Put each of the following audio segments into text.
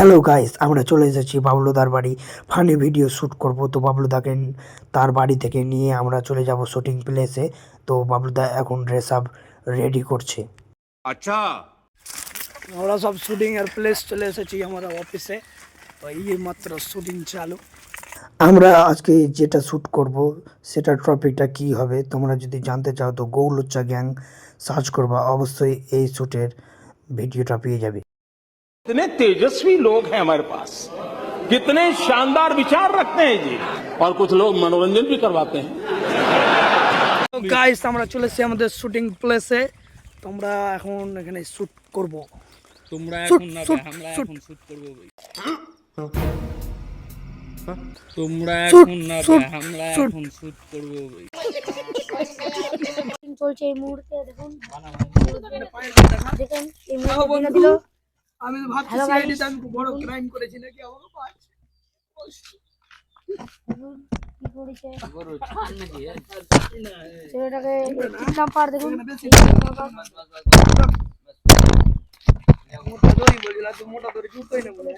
Hello guys, আমরা চলে এসেছি বাবলুদার বাড়ি। ফানি ভিডিও শ্যুট করব। তো বাবলুদাকে তার বাড়ি থেকে নিয়ে আমরা চলে যাব শুটিং প্লেসে। তো বাবলুদা এখন ড্রেস আপ রেডি করছে। अच्छा আমরা সব শুটিং এর প্লেস চলে এসেছি আমরা অফিসে। তো এই মাত্র শুটিং চালু। আমরা আজকে যেটা শ্যুট করব সেটার টপিকটা কি হবে তোমরা যদি জানতে চাও তো গৌলুচ্চা গ্যাং সার্চ করবা, অবশ্যই এই শ্যুটের ভিডিওটা পেয়ে যাবে। कितने तेजस्वी लोग हैं हमारे पास, कितने शानदार विचार रखते हैं जी। और कुछ लोग मनोरंजन भी करवाते हैं। তো গাইস আমরা চলে এসেছি আমাদের শুটিং প্লেসে। তোমরা এখন এখানে শুট করব। তোমরা Shoot, এখন না shoot, আমরা shoot. এখন শুট করব ভাই। তোমরা Shoot, এখন না shoot, আমরা shoot. এখন শুট করব ভাই। চলছে এই মুহূর্তে দেখুন দেখেন এই মুহূর্তে দিল আমি তো ভাবছি Hello, সিআইডি guys. তে আমি খুব বড় ক্রাইম করেছি নাকি আমাকে পাচ্ছে। কি করেছে ছেলেটাকে নাম্বার দেখুন মোটা দড়ি বলিলা তো মোটা দড়ি জুতোই না বলে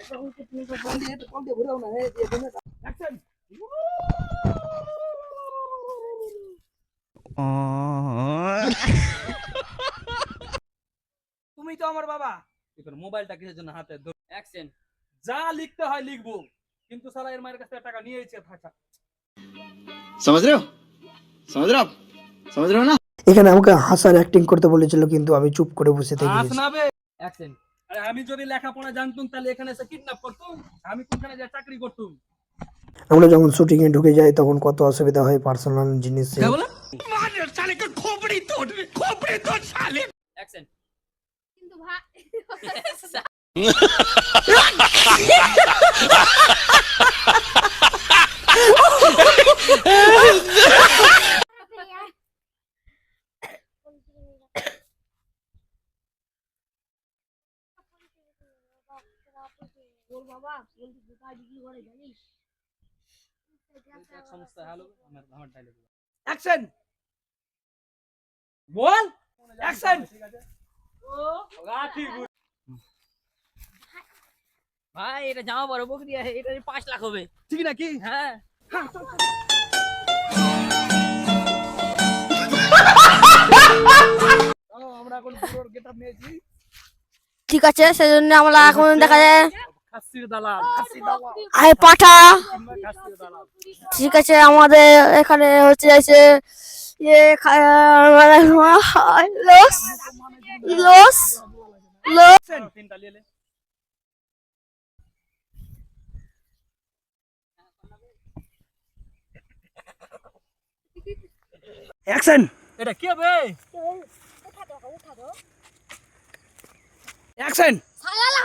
কম দিয়ে ঘুরাও না দিয়ে দেন অ্যাকশন। তুমি তো আমার বাবা। এবার মোবাইলটা কিসের জন্য হাতে ধর। অ্যাকশন। যা লিখতে হয় লিখবো, কিন্তু সালা এর মায়ের কাছ থেকে টাকা নিয়েছে ফাঁকা। समझ रहे हो समझ रहे हो आप समझ रहे हो ना। এখানে আমাকে হাসার অ্যাক্টিং করতে বলেছিল কিন্তু আমি চুপ করে বসে থেকে গেছি। আসনাবে অ্যাকশন। আরে আমি যদি লেখাপড়া জানতুম তাহলে এখানে এসে কিডন্যাপ করতুম, আমি কোনখানে যা চাকরি করতুম। আমরা যখন শুটিং এ ঢুকে যাই তখন কত অসুবিধা হয় পার্সোনাল জিনিসে। অ্যাকশন। কিন্তু ভাই ওর বাবা বলতে গোটা বিক্রি করে জানিস এক সমস্যা হলো আমার ডায়লগ। অ্যাকশন বল। অ্যাকশন। ভাই এটা জামা বড় বকরি আছে, এটা 5 লাখ হবে। ঠিক নাকি? হ্যাঁ আমরা এখন পুরো গেটআপ নিয়েছি। ঠিক আছে সেজন্য আমরা এখন দেখা যায় খাসির দালাল, খাসি দালাল, আই পাঠা। খাসির দালাল। ঠিক আছে আমাদের এখানে হচ্ছে যাচ্ছে ইয়ে লস লস লস তিনটা নিয়ে লে। অ্যাকশন। এটা কি হবে? অ্যাকশন। সালালা